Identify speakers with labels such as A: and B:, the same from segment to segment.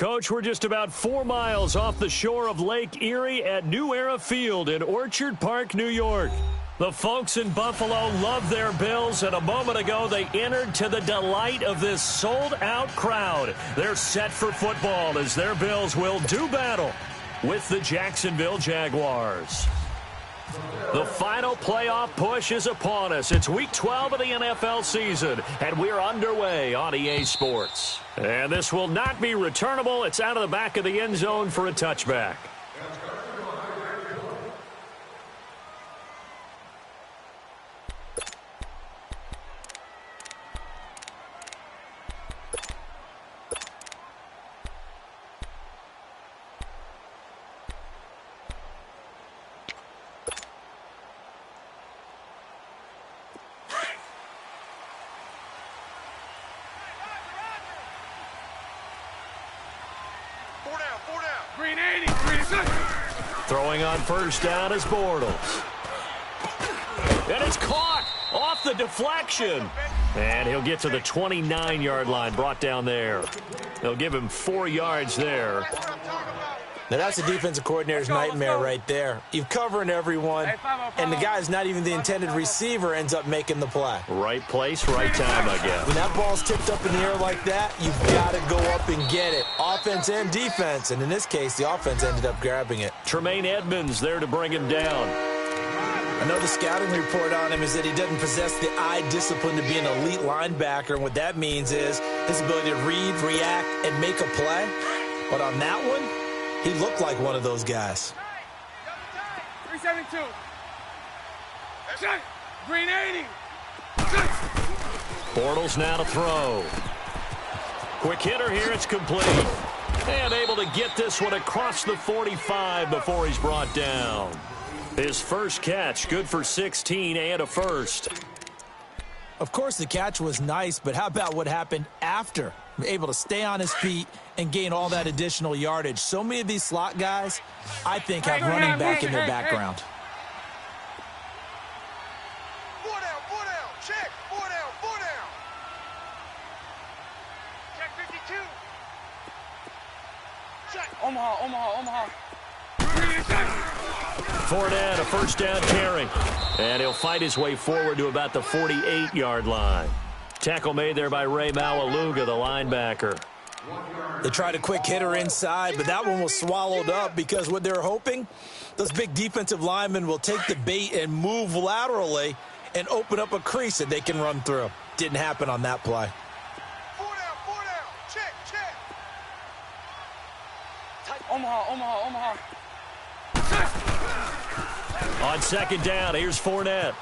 A: Coach, we're just about 4 miles off the shore of Lake Erie at New Era Field in Orchard Park, New York. The folks in Buffalo love their Bills, and a moment ago they entered to the delight of this sold-out crowd. They're set for football as their Bills will do battle with the Jacksonville Jaguars. The final playoff push is upon us. It's Week 12 of the NFL season, and we're underway on EA Sports. And this will not be returnable. It's out of the back of the end zone for a touchback. Throwing on first down is Bortles. And it's caught off the deflection. And he'll get to the 29-yard line, brought down there. They'll give him 4 yards there.
B: Now that's a defensive coordinator's nightmare right there. You're covering everyone, and the guy's not even the intended receiver ends up making the play.
A: Right place, right time, I guess.
B: When that ball's tipped up in the air like that, you've got to go up and get it. Offense and defense, and in this case, the offense ended up grabbing it.
A: Tremaine Edmonds there to bring him down.
B: I know the scouting report on him is that he doesn't possess the eye discipline to be an elite linebacker, and what that means is his ability to read, react, and make a play. But on that one, he looked like one of those guys.
C: 372. Green 80.
A: Bortles now to throw. Quick hitter here, it's complete. And able to get this one across the 45 before he's brought down. His first catch, good for 16 and a first.
B: Of course, the catch was nice, but how about what happened after? Able to stay on his feet and gain all that additional yardage. So many of these slot guys, I think, have running back in their background.
C: 4 down, 4 down. Check. 4 down, 4 down. Check 52. Check. Omaha.
A: Fournette, a first down carry. And he'll fight his way forward to about the 48-yard line. Tackle made there by Ray Maualuga, the linebacker.
B: They tried a quick hitter inside, but that one was swallowed up because what they're hoping, those big defensive linemen will take the bait and move laterally and open up a crease that they can run through. Didn't happen on that play.
C: 4 down. Check. Omaha.
A: On second down, here's Fournette.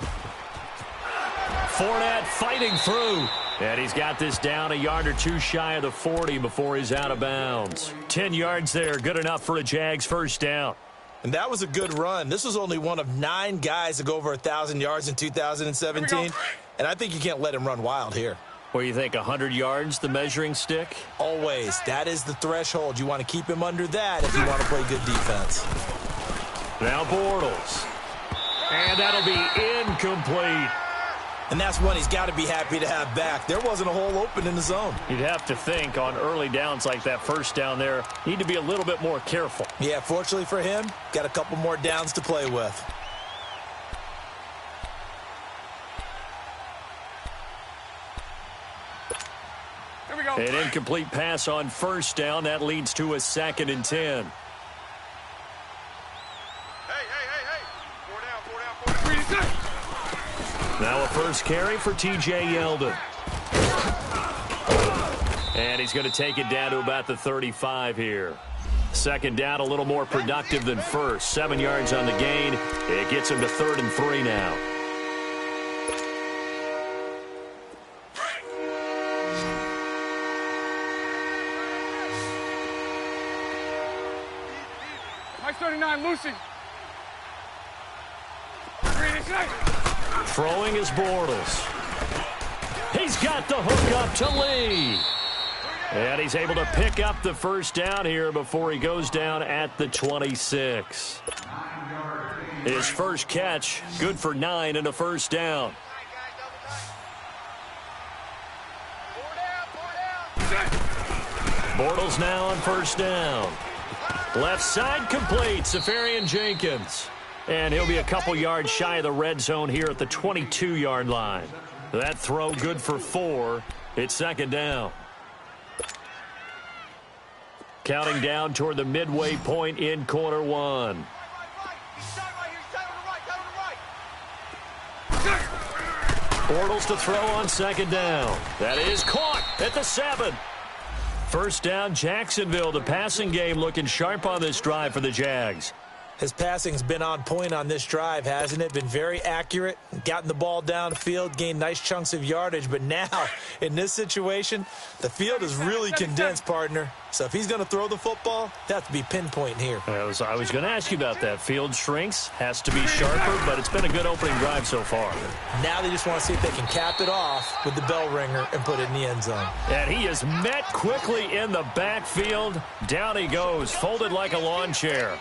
A: Fournette fighting through. And he's got this down a yard or two shy of the 40 before he's out of bounds. 10 yards there, good enough for a Jags first down.
B: And that was a good run. This was only one of 9 guys to go over 1,000 yards in 2017. And I think you can't let him run wild here.
A: What do you think, 100 yards, the measuring stick?
B: Always. That is the threshold. You want to keep him under that if you want to play good defense.
A: Now Bortles. And that'll be incomplete.
B: And that's one he's got to be happy to have back. There wasn't a hole open in the zone.
A: You'd have to think on early downs like that first down there, need to be a little bit more careful.
B: Yeah, fortunately for him, got a couple more downs to play with.
C: Here we go.
A: An incomplete pass on first down. That leads to a 2nd and 10.
C: Hey. 4 down.
A: Now a first carry for T.J. Yeldon. And he's going to take it down to about the 35 here. Second down, a little more productive than first. 7 yards on the gain. It gets him to 3rd and 3 now.
C: Mike 39, Lucy.
A: Throwing is Bortles. He's got the hook up to Lee. And he's able to pick up the first down here before he goes down at the 26. His first catch, good for 9 and a first down. Bortles now on first down. Left side complete, Safarian Jenkins. And he'll be a couple yards shy of the red zone here at the 22-yard line. That throw good for 4. It's second down. Counting down toward the midway point in quarter 1. Bortles to throw on second down. That is caught at the 7. First down, Jacksonville. The passing game looking sharp on this drive for the Jags.
B: His passing's been on point on this drive, hasn't it? Been very accurate, gotten the ball downfield, gained nice chunks of yardage. But now, in this situation, the field is really condensed, partner. So if he's going to throw the football, that has to be pinpoint here.
A: I was going to ask you about that. Field shrinks, has to be sharper, but it's been a good opening drive so far.
B: Now they just want to see if they can cap it off with the bell ringer and put it in the end zone.
A: And he is met quickly in the backfield. Down he goes, folded like a lawn chair.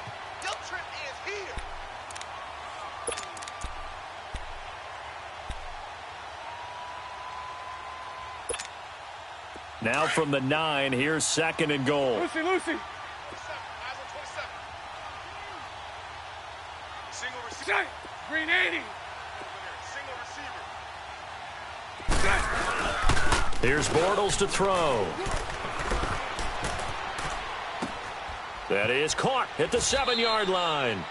A: Now from the 9, here's second and goal.
C: Lucy. Single receiver. Green 80. Single receiver.
A: Here's Bortles to throw. That is caught at the 7-yard line.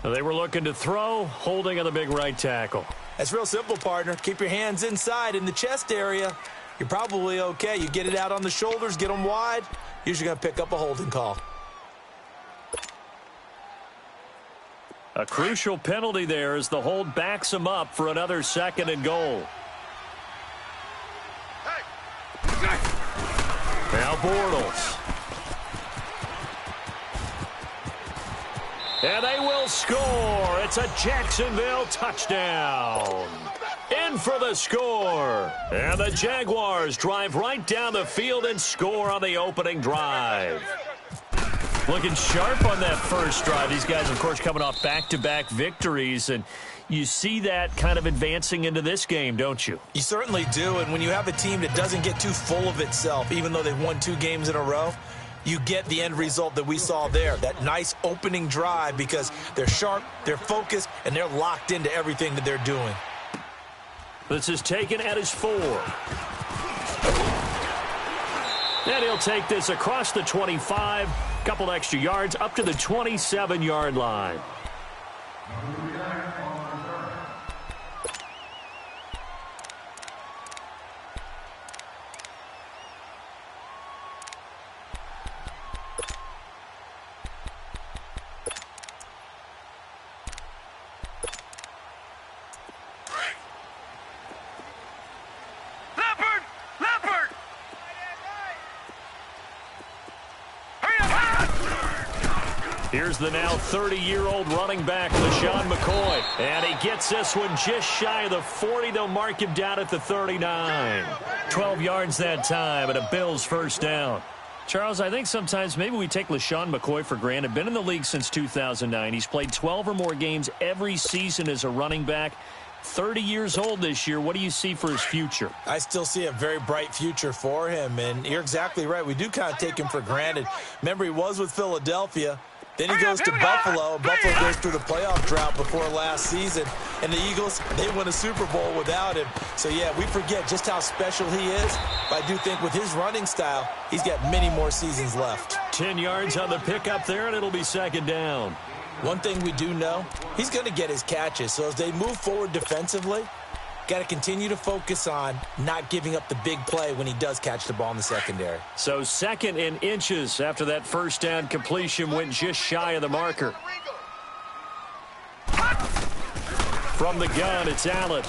A: They were looking to throw, holding on the big right tackle.
B: That's real simple, partner. Keep your hands inside in the chest area. You're probably okay. You get it out on the shoulders, get them wide. Usually going to pick up a holding call.
A: A crucial penalty there as the hold backs him up for another second and goal. Now Bortles. And they will score. It's a Jacksonville touchdown. In for the score. And the Jaguars drive right down the field and score on the opening drive. Looking sharp on that first drive. These guys, of course, coming off back-to-back victories. And you see that kind of advancing into this game, don't you?
B: You certainly do. And when you have a team that doesn't get too full of itself, even though they've won 2 games in a row, you get the end result that we saw there, that nice opening drive, because they're sharp, they're focused, and they're locked into everything that they're doing.
A: This is taken at his 4. And he'll take this across the 25, couple extra yards, up to the 27-yard line. Here's the now 30-year-old running back, LaShawn McCoy. And he gets this one just shy of the 40. They'll mark him down at the 39. 12 yards that time and a Bills first down. Charles, I think sometimes maybe we take LaShawn McCoy for granted. Been in the league since 2009. He's played 12 or more games every season as a running back. 30 years old this year. What do you see for his future? I
B: still see a very bright future for him, and you're exactly right. We do kind of take him for granted. Remember, he was with Philadelphia. Then he goes to Buffalo. Buffalo goes through the playoff drought before last season. And the Eagles, they win a Super Bowl without him. So, yeah, we forget just how special he is. But I do think with his running style, he's got many more seasons left.
A: 10 yards on the pickup there, and it'll be second down.
B: One thing we do know, he's going to get his catches. So as they move forward defensively, got to continue to focus on not giving up the big play when he does catch the ball in the secondary.
A: So second in inches after that first down completion went just shy of the marker. From the gun, it's Allen.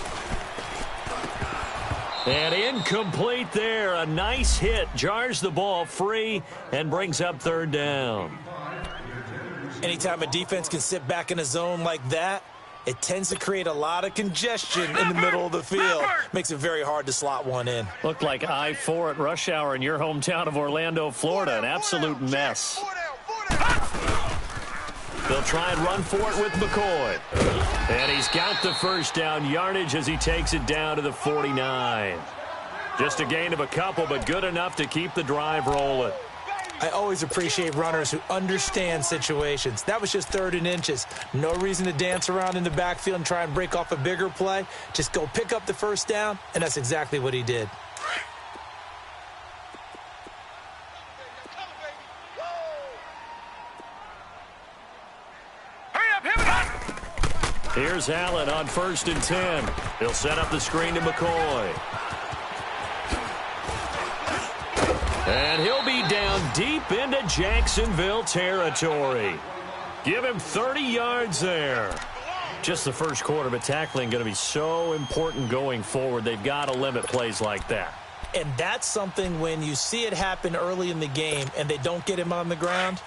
A: And incomplete there. A nice hit. Jars the ball free and brings up third down.
B: Anytime a defense can sit back in a zone like that, it tends to create a lot of congestion in the middle of the field. Makes it very hard to slot one in.
A: Looked like I-4 at rush hour in your hometown of Orlando, Florida. An absolute mess. They'll try and run for it with McCoy. And he's got the first down yardage as he takes it down to the 49. Just a gain of a couple, but good enough to keep the drive rolling.
B: I always appreciate runners who understand situations. That was just 3rd and inches. No reason to dance around in the backfield and try and break off a bigger play. Just go pick up the first down, and that's exactly what he did.
A: Here's Allen on 1st and 10. He'll set up the screen to McCoy. And he'll be down deep into Jacksonville territory. Give him 30 yards there. Just the first quarter, but tackling going to be so important going forward. They've got to limit plays like that.
B: And that's something when you see it happen early in the game and they don't get him on the ground,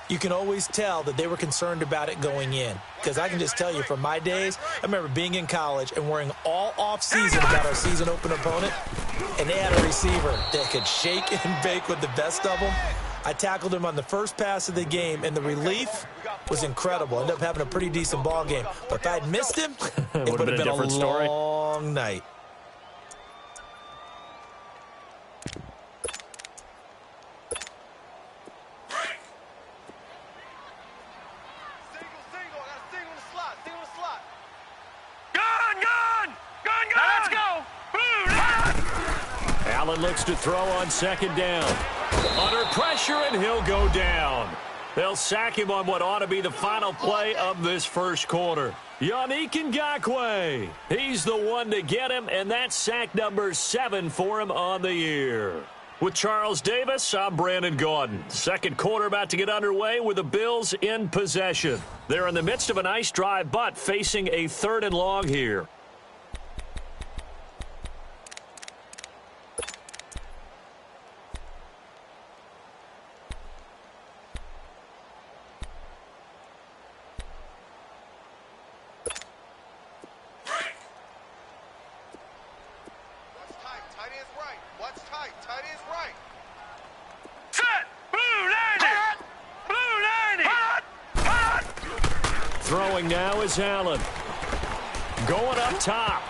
B: you can always tell that they were concerned about it going in. Because I can just tell you from my days, I remember being in college and worrying all off-season about our season open opponent, and they had a receiver that could shake and bake with the best of them. I tackled him on the first pass of the game, and the relief was incredible. I ended up having a pretty decent ball game. But if I had missed him, it would have been a long night.
A: Allen looks to throw on 2nd down. Under pressure, and he'll go down. They'll sack him on what ought to be the final play of this first quarter. Yannick Ngakoue. He's the one to get him, and that's sack number 7 for him on the year. With Charles Davis, I'm Brandon Gaudin. Second quarter about to get underway with the Bills in possession. They're in the midst of a nice drive, but facing a 3rd and long here. Throwing now is Allen. Going up top.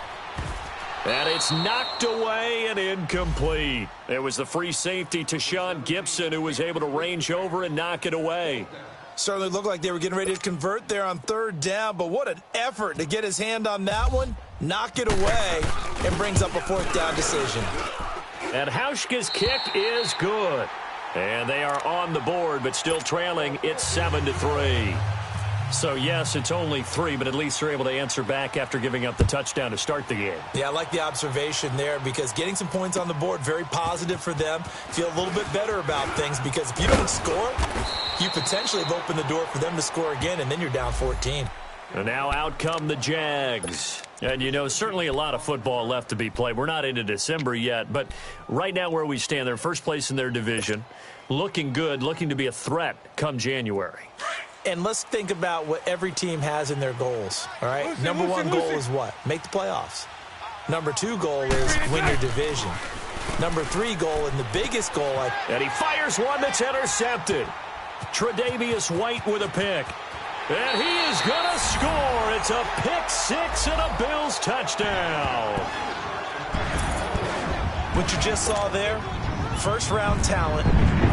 A: And it's knocked away and incomplete. It was the free safety to Sean Gibson who was able to range over and knock it away.
B: Certainly looked like they were getting ready to convert there on 3rd down, but what an effort to get his hand on that one, knock it away, and brings up a 4th down decision.
A: And Hauschka's kick is good. And they are on the board, but still trailing. It's 7-3. So, yes, it's only 3, but at least they're able to answer back after giving up the touchdown to start the game.
B: Yeah, I like the observation there because getting some points on the board, very positive for them. Feel a little bit better about things because if you don't score, you potentially have opened the door for them to score again, and then you're down 14.
A: And now out come the Jags. And, you know, certainly a lot of football left to be played. We're not into December yet, but right now where we stand, they're first place in their division. Looking good, looking to be a threat come January.
B: And let's think about what every team has in their goals, all right? Number 1 goal is what? Make the playoffs. Number 2 goal is win your division. Number 3 goal, and the biggest goal.
A: And he fires one that's intercepted. Tre'Davious White with a pick. And he is going to score. It's a pick 6 and a Bills touchdown.
B: What you just saw there, first-round talent,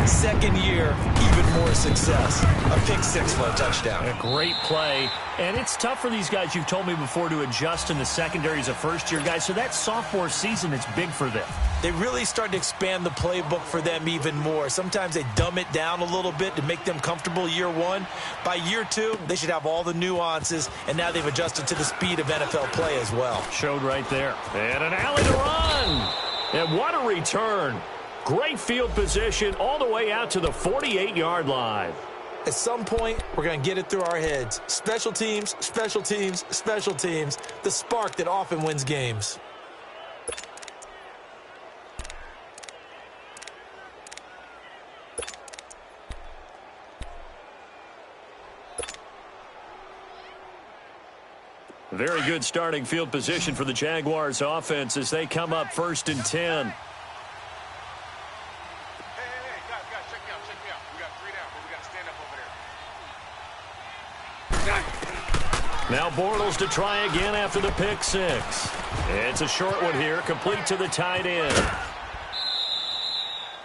B: second year, even more success. A pick 6 for a touchdown.
A: A great play. And it's tough for these guys, you've told me before, to adjust in the secondary as a first-year guy. So that sophomore season, it's big for them.
B: They really start to expand the playbook for them even more. Sometimes they dumb it down a little bit to make them comfortable year 1. By year 2, they should have all the nuances, and now they've adjusted to the speed of NFL play as well.
A: Showed right there. And an alley to run. And what a return. Great field position all the way out to the 48-yard line.
B: At some point, we're going to get it through our heads. Special teams, special teams, special teams. The spark that often wins games.
A: Very good starting field position for the Jaguars offense as they come up 1st and 10. Now Bortles to try again after the pick six. It's a short one here, complete to the tight end.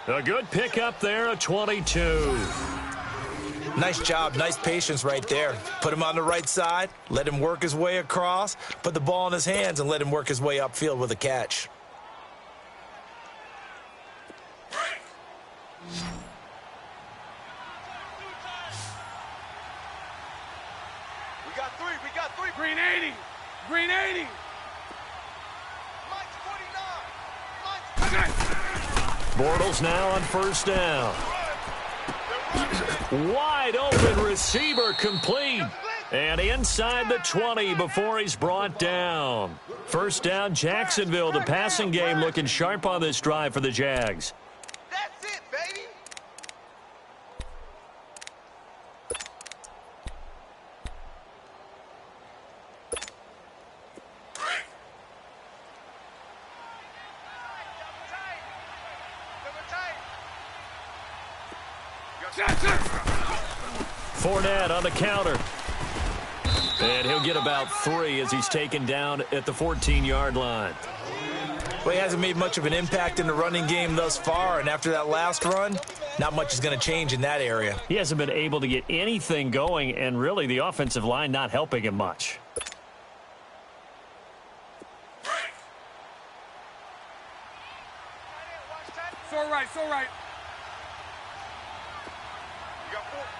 A: A good pickup there, a 22.
B: Nice job, nice patience right there. Put him on the right side, let him work his way across, put the ball in his hands, and let him work his way upfield with a catch.
C: We got three.
D: Green 80. Green 80.
C: Mike's 49.
A: Bortles now on first down. Wide open receiver complete. And inside the 20 before he's brought down. First down, Jacksonville. The passing game looking sharp on this drive for the Jags.
C: That's it, baby.
A: Fournette on the counter. And he'll get about 3 as he's taken down at the 14-yard line.
B: Well, he hasn't made much of an impact in the running game thus far, and after that last run, not much is going to change in that area.
A: He hasn't been able to get anything going, and really the offensive line not helping him much.
D: So right.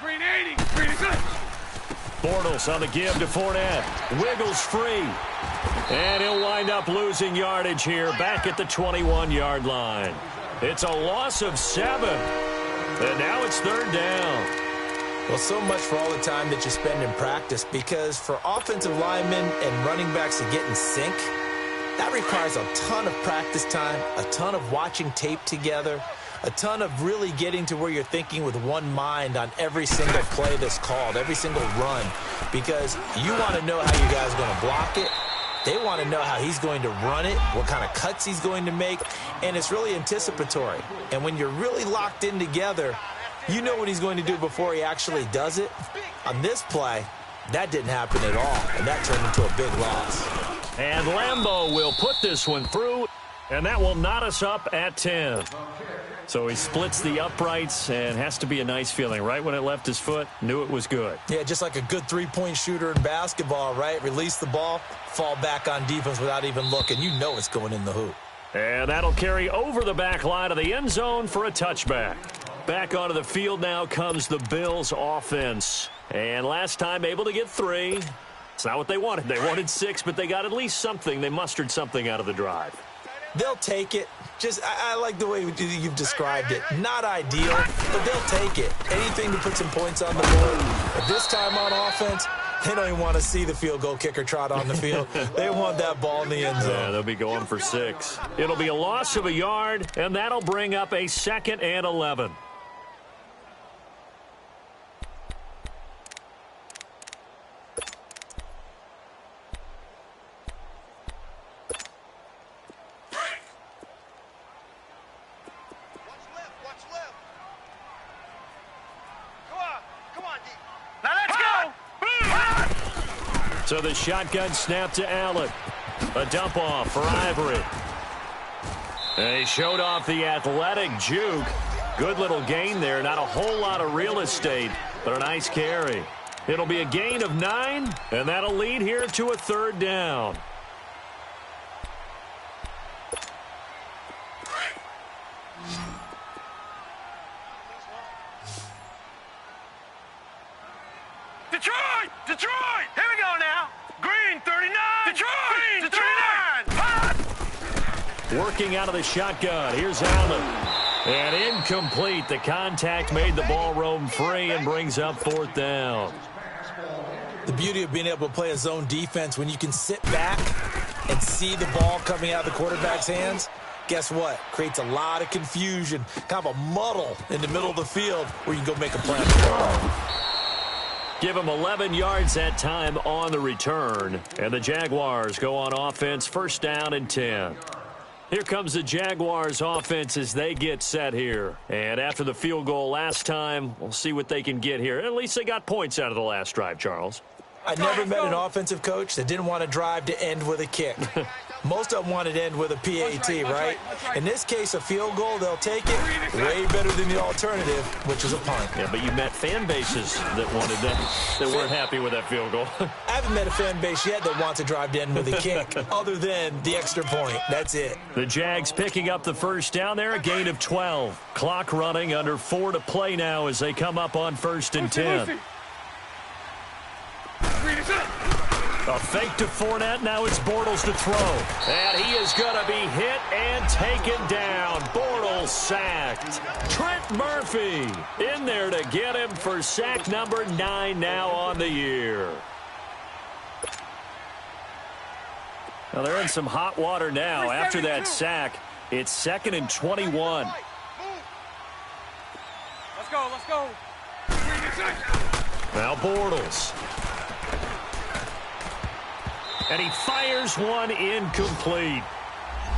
D: Green 80. Green is good.
A: Bortles on the give to Fournette. Wiggles free. And he'll wind up losing yardage here back at the 21-yard line. It's a loss of 7. And now it's third down.
B: Well, so much for all the time that you spend in practice, because for offensive linemen and running backs to get in sync, that requires a ton of practice time, a ton of watching tape together, a ton of really getting to where you're thinking with one mind on every single play that's called, every single run, because you want to know how you guys are going to block it. They want to know how he's going to run it, what kind of cuts he's going to make, and it's really anticipatory. And when you're really locked in together, you know what he's going to do before he actually does it. On this play, that didn't happen at all, and that turned into a big loss.
A: And Lambeau will put this one through, and that will knot us up at 10. So he splits the uprights, and has to be a nice feeling. Right when it left his foot, knew it was good.
B: Yeah, just like a good three-point shooter in basketball, right? Release the ball, fall back on defense without even looking. You know it's going in the hoop.
A: And that'll carry over the back line of the end zone for a touchback. Back onto the field now comes the Bills offense. And last time able to get 3. It's not what they wanted. They wanted 6, but they got at least something. They mustered something out of the drive.
B: They'll take it. I like the way you've described it. Not ideal, but they'll take it. Anything to put some points on the board. But this time on offense, they don't even want to see the field goal kicker trot on the field. They want that ball in the end zone.
A: Yeah, they'll be going for 6. It'll be a loss of a yard, and that'll bring up a 2nd and 11. So the shotgun snap to Allen. A dump off for Ivory. And he showed off the athletic juke. Good little gain there. Not a whole lot of real estate, but a nice carry. It'll be a gain of 9, and that'll lead here to a 3rd down.
D: Detroit! Here we go now. Green 39. Detroit! Green 39.
A: Working out of the shotgun. Here's Allen. And incomplete. The contact made the ball roam free and brings up 4th down.
B: The beauty of being able to play a zone defense, when you can sit back and see the ball coming out of the quarterback's hands, guess what? Creates a lot of confusion, kind of a muddle in the middle of the field where you can go make a play on the ball.
A: Give him 11 yards that time on the return. And the Jaguars go on offense, 1st down and 10. Here comes the Jaguars offense as they get set here. And after the field goal last time, we'll see what they can get here. At least they got points out of the last drive, Charles.
B: I never met an offensive coach that didn't want to drive to end with a kick. Most of them want to end with a PAT, right? In this case, a field goal, they'll take it way better than the alternative, which is a punt.
A: Yeah, but you met fan bases that wanted that weren't happy with that field goal.
B: I haven't met a fan base yet that wants to drive to end with a kick, other than the extra point. That's it.
A: The Jags picking up the first down there, a gain of 12. Clock running, under 4 to play now as they come up on 1st and 10. A fake to Fournette. Now it's Bortles to throw. And he is going to be hit and taken down. Bortles sacked. Trent Murphy in there to get him for sack number 9 now on the year. Well, they're in some hot water now. After that sack, it's 2nd and 21.
D: Let's go, let's go.
A: Now Bortles. And he fires one incomplete.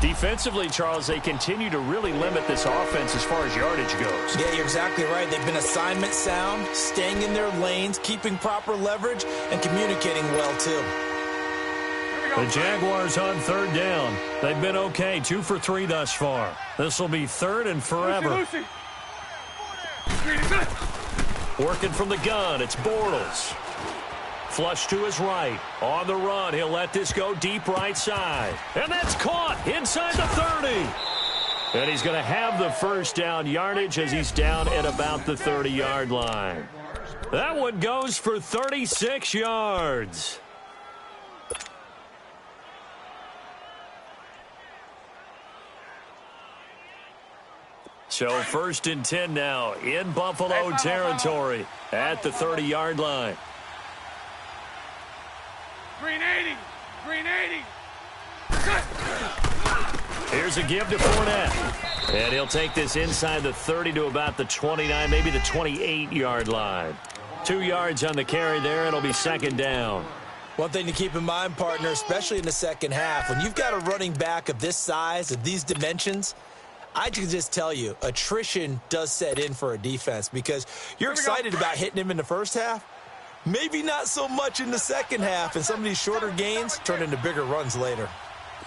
A: Defensively, Charles, they continue to really limit this offense as far as yardage goes.
B: Yeah, you're exactly right. They've been assignment sound, staying in their lanes, keeping proper leverage, and communicating well, too.
A: The Jaguars on 3rd down. They've been okay, 2 for 3 thus far. This will be 3rd and forever. Working from the gun, it's Bortles. Flush to his right. On the run, he'll let this go deep right side. And that's caught inside the 30. And he's going to have the first down yardage as he's down at about the 30-yard line. That one goes for 36 yards. So 1st and 10 now in Buffalo territory at the 30-yard line.
D: Green 80. Green 80.
A: Here's a give to Fournette. And he'll take this inside the 30 to about the 29, maybe the 28-yard line. 2 yards on the carry there. It'll be 2nd down.
B: One thing to keep in mind, partner, especially in the second half, when you've got a running back of this size, of these dimensions, I can just tell you, attrition does set in for a defense because you're excited about hitting him in the first half. Maybe not so much in the second half, and some of these shorter gains turn into bigger runs later.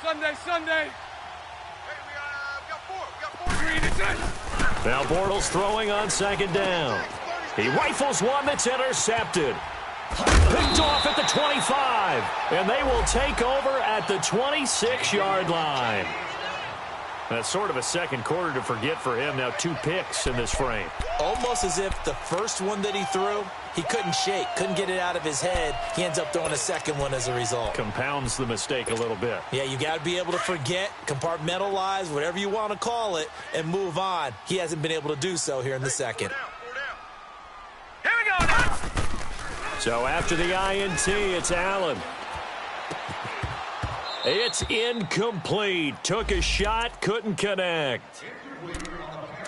D: Sunday.
C: Hey, we got 4.
D: Green is it.
A: Now Bortles throwing on 2nd down. He rifles one that's intercepted. Picked off at the 25, and they will take over at the 26-yard line. That's sort of a second quarter to forget for him. Now 2 picks in this frame.
B: Almost as if the first one that he threw, he couldn't shake, couldn't get it out of his head. He ends up throwing a second one as a result.
A: Compounds the mistake a little bit.
B: Yeah, you got to be able to forget, compartmentalize, whatever you want to call it, and move on. He hasn't been able to do so here in the second.
D: Here we go now.
A: So after the INT, it's Allen. It's incomplete. Took a shot, couldn't connect.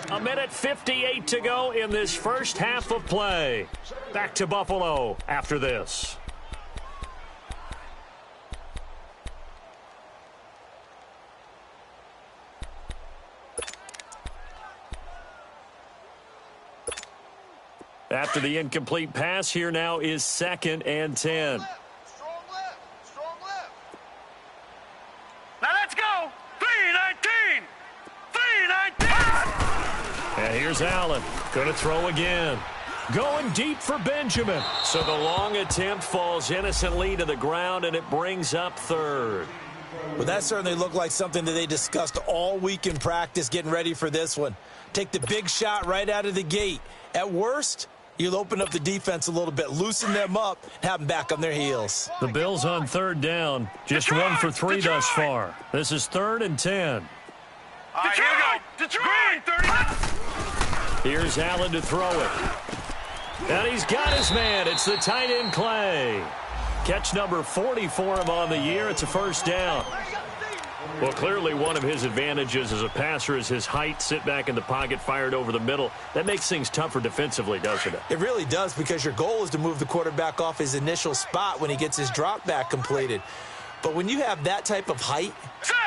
A: 1:58 to go in this first half of play. Back to Buffalo after this. After the incomplete pass, here now is 2nd and 10.
C: Strong left.
D: Now let's go. 319. 319.
A: And here's Allen. Going to throw again. Going deep for Benjamin. So the long attempt falls innocently to the ground, and it brings up 3rd.
B: Well, that certainly looked like something that they discussed all week in practice getting ready for this one. Take the big shot right out of the gate. At worst, you'll open up the defense a little bit, loosen them up, and have them back on their heels.
A: The Bills on 3rd down. Just 1 for 3 thus far. This is 3rd and 10.
D: All right, here we go. Detroit. Green 30.
A: Here's Allen to throw it. And he's got his man. It's the tight end Clay. Catch number 40 for him on the year. It's a first down. Well, clearly one of his advantages as a passer is his height. Sit back in the pocket, fired over the middle. That makes things tougher defensively, doesn't it?
B: It really does, because your goal is to move the quarterback off his initial spot when he gets his drop back completed. But when you have that type of height,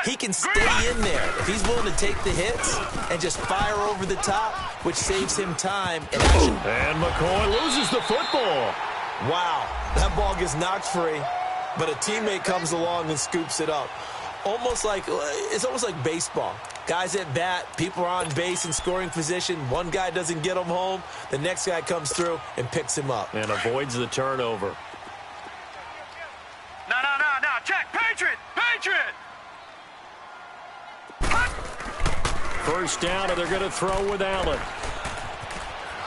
B: he can stay in there if he's willing to take the hits and just fire over the top, which saves him time and action.
A: And McCoy loses the football.
B: Wow, that ball gets knocked free, but a teammate comes along and scoops it up. It's almost like baseball. Guys at bat, people are on base in scoring position. One guy doesn't get him home. The next guy comes through and picks him up.
A: And avoids the turnover.
D: No. Check. Patriot.
A: First down, and they're going to throw with Allen.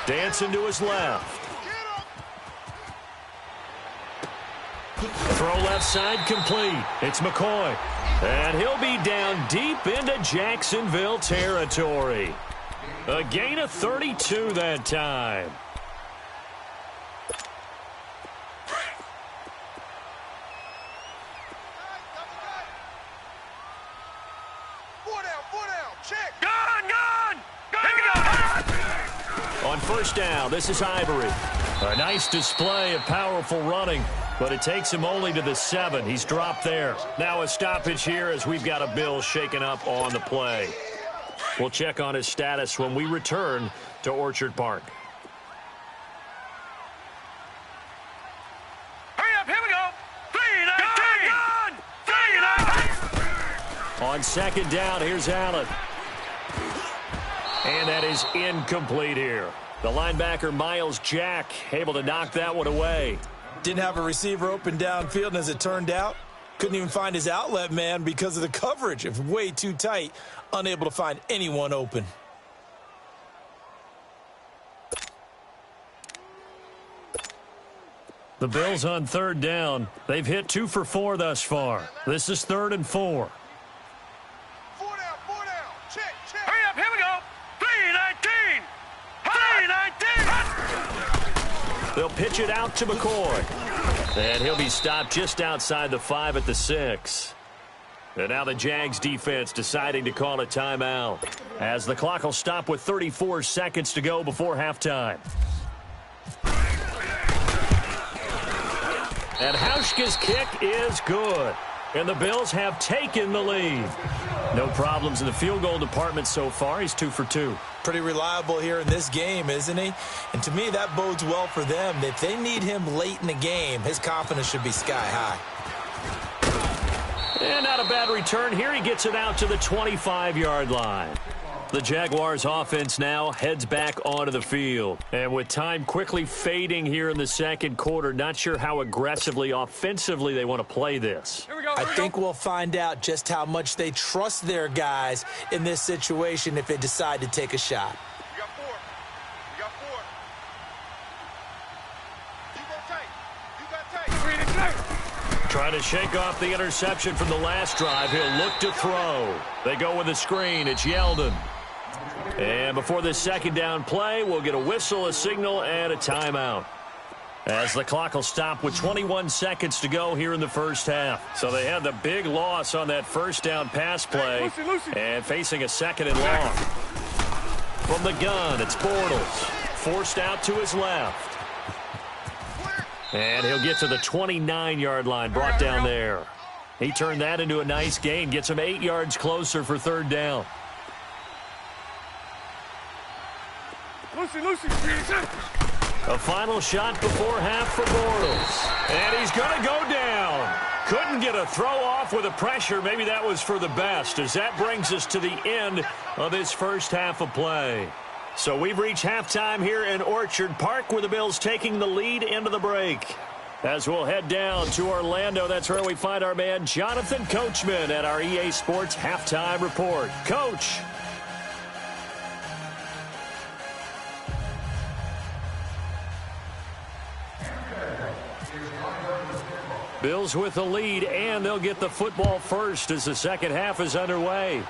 A: Dancing to his left. Throw left side complete. It's McCoy. And he'll be down deep into Jacksonville territory. A gain of 32 that time.
C: Four down, check.
D: Gun!
A: On first down, this is Ivory. A nice display of powerful running, but it takes him only to the 7. He's dropped there. Now a stoppage here as we've got a Bill shaken up on the play. We'll check on his status when we return to Orchard Park.
D: Hurry up, here we go. 3-19.
A: On second down, here's Allen. And that is incomplete here. The linebacker, Miles Jack, able to knock that one away.
B: Didn't have a receiver open downfield, and as it turned out, couldn't even find his outlet man because of the coverage. It was way too tight, unable to find anyone open.
A: The Bills on third down. They've hit 2 for 4 thus far. This is 3rd and 4.
C: Four down, check.
D: Hurry up, here we go. 3-19.
A: They'll pitch it out to McCoy. And he'll be stopped just outside the 5 at the 6. And now the Jags defense deciding to call a timeout as the clock will stop with 34 seconds to go before halftime. And Hauschka's kick is good. And the Bills have taken the lead. No problems in the field goal department so far. He's 2 for 2.
B: Pretty reliable here in this game, isn't he? And to me, that bodes well for them. If they need him late in the game, his confidence should be sky high.
A: And not a bad return here. He gets it out to the 25-yard line. The Jaguars offense now heads back onto the field. And with time quickly fading here in the second quarter, not sure how aggressively, offensively they want to play this.
B: I think we'll find out just how much they trust their guys in this situation if they decide to take a shot.
C: You got four. You go tight.
A: Trying to shake off the interception from the last drive. He'll look to throw. They go with a screen. It's Yeldon. And before this second down play, we'll get a whistle, a signal, and a timeout. As the clock will stop with 21 seconds to go here in the first half. So they had the big loss on that first down pass play. And facing a second and long. From the gun, it's Bortles. Forced out to his left. And he'll get to the 29-yard line, brought down there. He turned that into a nice gain, gets him 8 yards closer for third down. A final shot before half for Bortles. And he's going to go down. Couldn't get a throw off with the pressure. Maybe that was for the best, as that brings us to the end of this first half of play. So we've reached halftime here in Orchard Park, with the Bills taking the lead into the break. As we'll head down to Orlando, that's where we find our man Jonathan Coachman at our EA Sports Halftime Report. Coach. Bills with the lead, and they'll get the football first as the second half is underway.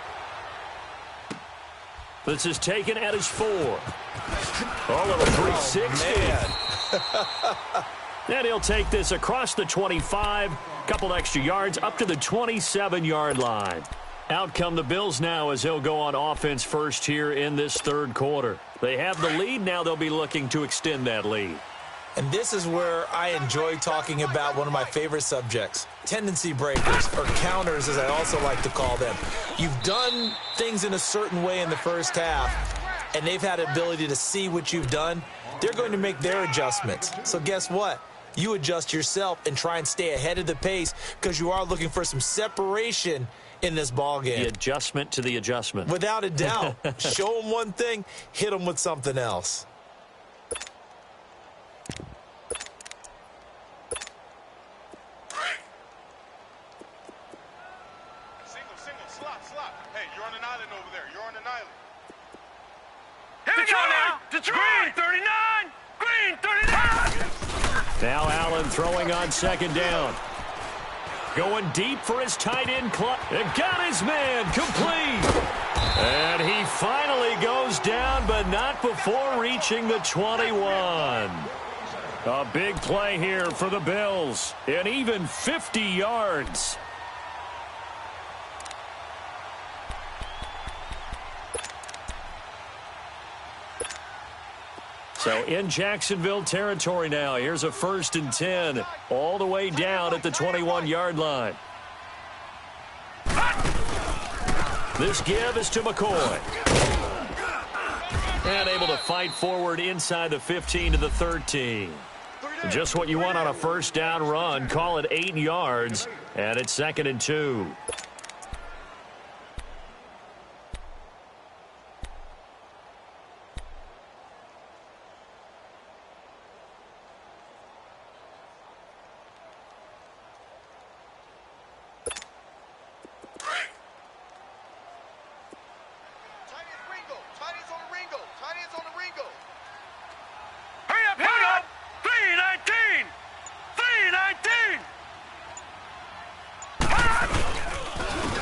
A: This is taken at his 4. Oh, little 360. And he'll take this across the 25. Couple extra yards up to the 27-yard line. Out come the Bills now as they'll go on offense first here in this third quarter. They have the lead. Now they'll be looking to extend that lead.
B: And this is where I enjoy talking about one of my favorite subjects, tendency breakers, or counters as I also like to call them. You've done things in a certain way in the first half, and they've had the ability to see what you've done. They're going to make their adjustments. So guess what? you adjust yourself and try and stay ahead of the pace because you are looking for some separation in this ball game.
A: The adjustment to the adjustment.
B: Without a doubt. Show them one thing, hit them with something else.
C: Single, slot. Hey, you're on an island over there. You're on an island.
D: Here we go now. Detroit. Green 39. Green 39.
A: Now Allen throwing on second down. Going deep for his tight end club. And got his man complete. And he finally goes down, but not before reaching the 21. A big play here for the Bills. And even 50 yards. So in Jacksonville territory now. Here's a 1st and 10 all the way down at the 21-yard line. This give is to McCoy. And able to fight forward inside the 15 to the 13. Just what you want on a first down run. Call it 8 yards. And it's 2nd and 2.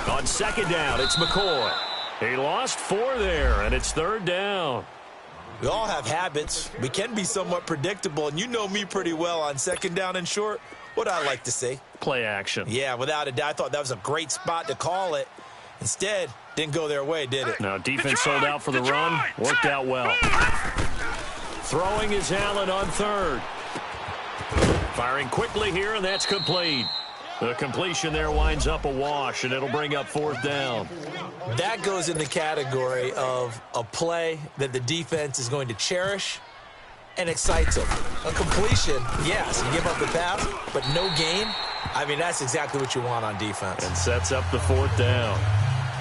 A: On second down, it's McCoy. He lost 4 there, and it's 3rd down.
B: We all have habits. We can be somewhat predictable, and you know me pretty well on second down and short. What I like to see.
A: Play action.
B: Yeah, without a doubt. I thought that was a great spot to call it. Instead, didn't go their way, did it?
A: Now, defense sold out for the run. Worked out well. Throwing is Allen on 3rd. Firing quickly here, and that's complete. The completion there winds up a wash, and it'll bring up 4th down.
B: That goes in the category of a play that the defense is going to cherish and excites them. A completion, yes, you give up the pass, but no gain. I mean, that's exactly what you want on defense.
A: And sets up the 4th down.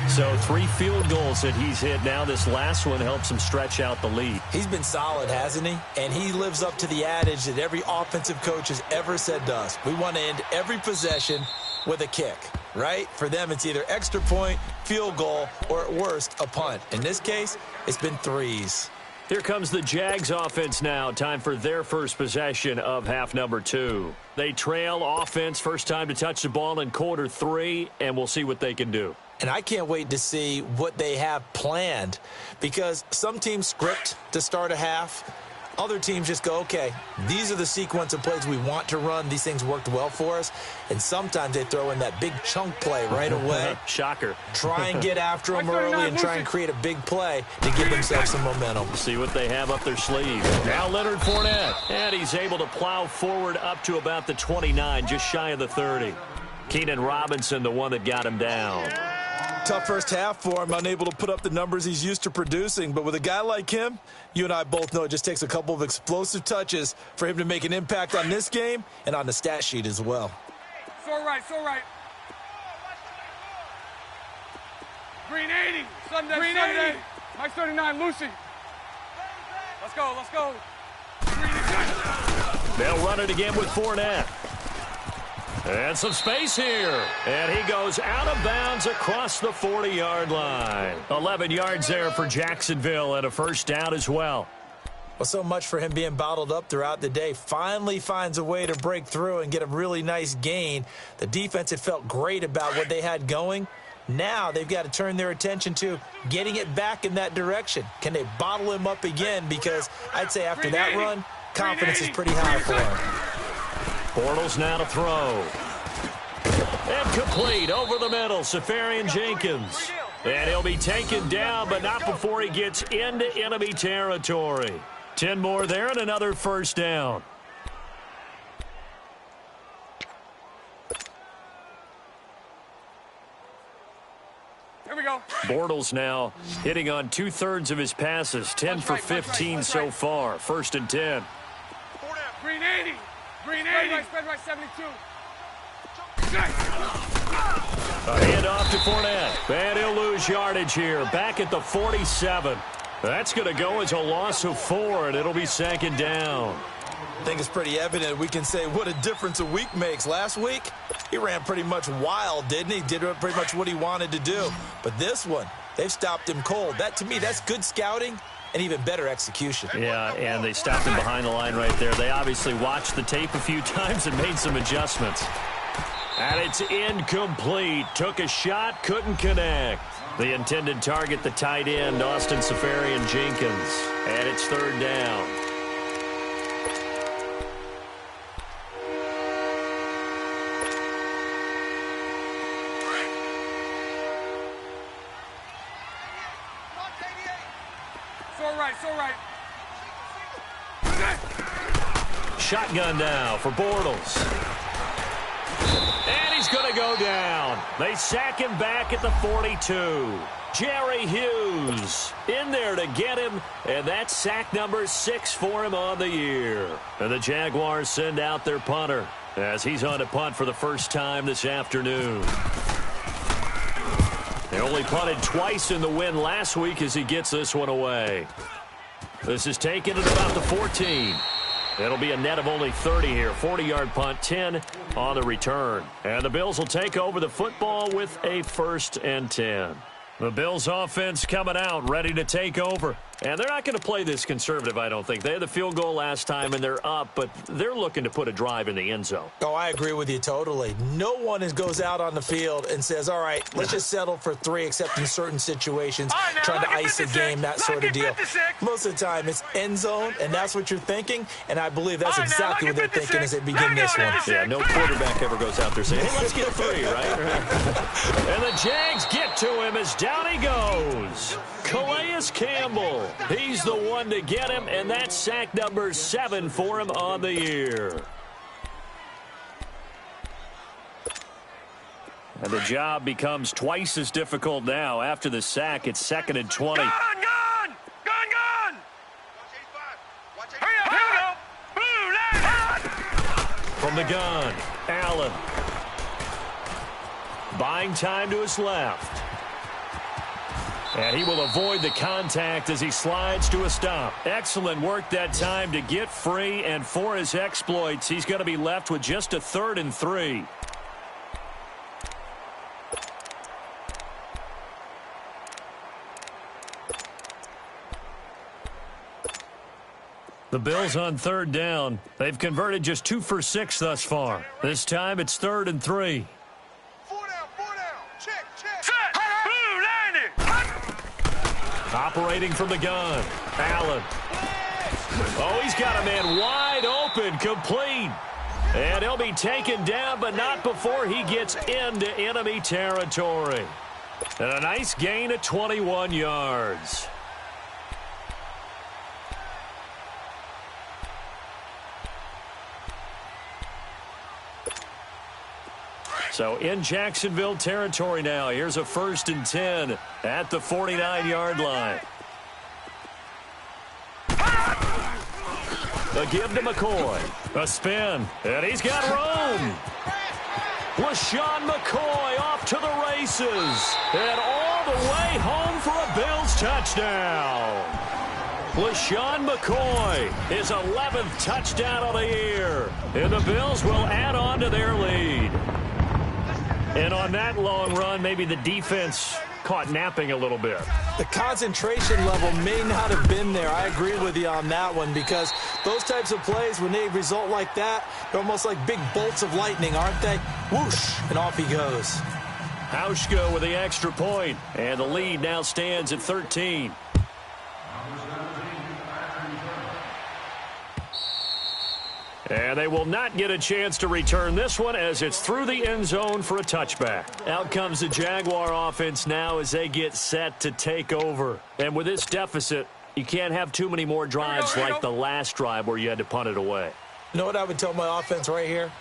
A: So 3 field goals that he's hit now. This last one helps him stretch out the lead.
B: He's been solid, hasn't he? And he lives up to the adage that every offensive coach has ever said to us. We want to end every possession with a kick, right? For them, it's either extra point, field goal, or at worst, a punt. In this case, it's been 3s.
A: Here comes the Jags offense now. Time for their first possession of half number 2. They trail offense, first time to touch the ball in quarter 3, and we'll see what they can do.
B: And I can't wait to see what they have planned, because some teams script to start a half. Other teams just go, okay, these are the sequence of plays we want to run. These things worked well for us. And sometimes they throw in that big chunk play right away.
A: Shocker.
B: Try and get after them early and try and create a big play to give themselves some momentum.
A: See what they have up their sleeve. Now Leonard Fournette. And he's able to plow forward up to about the 29, just shy of the 30. Keenan Robinson, the one that got him down.
B: Tough first half for him, unable to put up the numbers he's used to producing. But with a guy like him, you and I both know it just takes a couple of explosive touches for him to make an impact on this game and on the stat sheet as well.
D: So right. Green 80. Green 80. Mike 39, Lucy. Let's go.
A: They'll run it again with Fournette. And some space here. And he goes out of bounds across the 40-yard line. 11 yards there for Jacksonville and a first down as well.
B: Well, so much for him being bottled up throughout the day. Finally finds a way to break through and get a really nice gain. The defense had felt great about what they had going. Now they've got to turn their attention to getting it back in that direction. Can they bottle him up again? Because I'd say after that run, confidence is pretty high for him.
A: Bortles now to throw. And complete over the middle, Safarian Jenkins. And he'll be taken down, but not before he gets into enemy territory. 10 more there and another first down.
D: Here we go.
A: Bortles now hitting on 2/3 of his passes, 10 for 15 so far. 1st and 10.
D: Green 80. Spread right, 72.
A: A handoff to Fournette. And he'll lose yardage here. Back at the 47. That's going to go as a loss of 4, and it'll be second down.
B: I think it's pretty evident we can say what a difference a week makes. Last week, he ran pretty much wild, didn't he? Did pretty much what he wanted to do. But this one, they've stopped him cold. That, to me, that's good scouting and even better execution.
A: Yeah, and they stopped him behind the line right there. They obviously watched the tape a few times and made some adjustments. And it's incomplete. Took a shot, couldn't connect. The intended target, the tight end, Austin Safarian-Jenkins. And it's third down.
D: So right.
A: Shotgun now for Bortles. And he's going to go down. They sack him back at the 42. Jerry Hughes in there to get him, and that's sack number 6 for him on the year. And the Jaguars send out their punter as he's on to punt for the first time this afternoon. They only punted twice in the win last week as he gets this one away. This is taken at about the 14. It'll be a net of only 30 here. 40-yard punt, 10 on the return. And the Bills will take over the football with a 1st and 10. The Bills offense coming out, ready to take over. And they're not going to play this conservative, I don't think. They had the field goal last time, and they're up, but they're looking to put a drive in the end zone.
B: Oh, I agree with you totally. No one goes out on the field and says, all right, let's just settle for 3, except in certain situations, trying to ice a game, that sort of deal. Most of the time, it's end zone, and that's what you're thinking, and I believe that's exactly what they're thinking as they begin this one.
A: Yeah, no quarterback ever goes out there saying, hey, let's get 3, right? And the Jags get to him as down he goes. Calais Campbell, he's the one to get him, and that's sack number 7 for him on the year. And the job becomes twice as difficult now. After the sack, it's 2nd and 20.
D: Gone! Hurry up, here we go! Blue line!
A: From the gun, Allen. Buying time to his left. And he will avoid the contact as he slides to a stop. Excellent work that time to get free, and for his exploits, he's going to be left with just a 3rd and 3. The Bills on 3rd down. They've converted just 2 for 6 thus far. This time it's 3rd and 3.
C: 4 down. Check.
D: Set! Blue line it!
A: Operating from the gun, Allen. Oh, he's got a man wide open, complete. And he'll be taken down, but not before he gets into enemy territory. And a nice gain of 21 yards. So in Jacksonville territory now. Here's a 1st and 10 at the 49-yard line. A give to McCoy. A spin. And he's got room. LaShawn McCoy off to the races. And all the way home for a Bills touchdown. LaShawn McCoy, his 11th touchdown of the year. And the Bills will add on to their lead. And on that long run, maybe the defense caught napping a little bit.
B: The concentration level may not have been there. I agree with you on that one, because those types of plays, when they result like that, they're almost like big bolts of lightning, aren't they? Whoosh, and off he goes.
A: Hauschka with the extra point, and the lead now stands at 13. And they will not get a chance to return this one as it's through the end zone for a touchback. Out comes the Jaguar offense now as they get set to take over. And with this deficit, you can't have too many more drives like the last drive where you had to punt it away.
B: You know what I would tell my offense right here?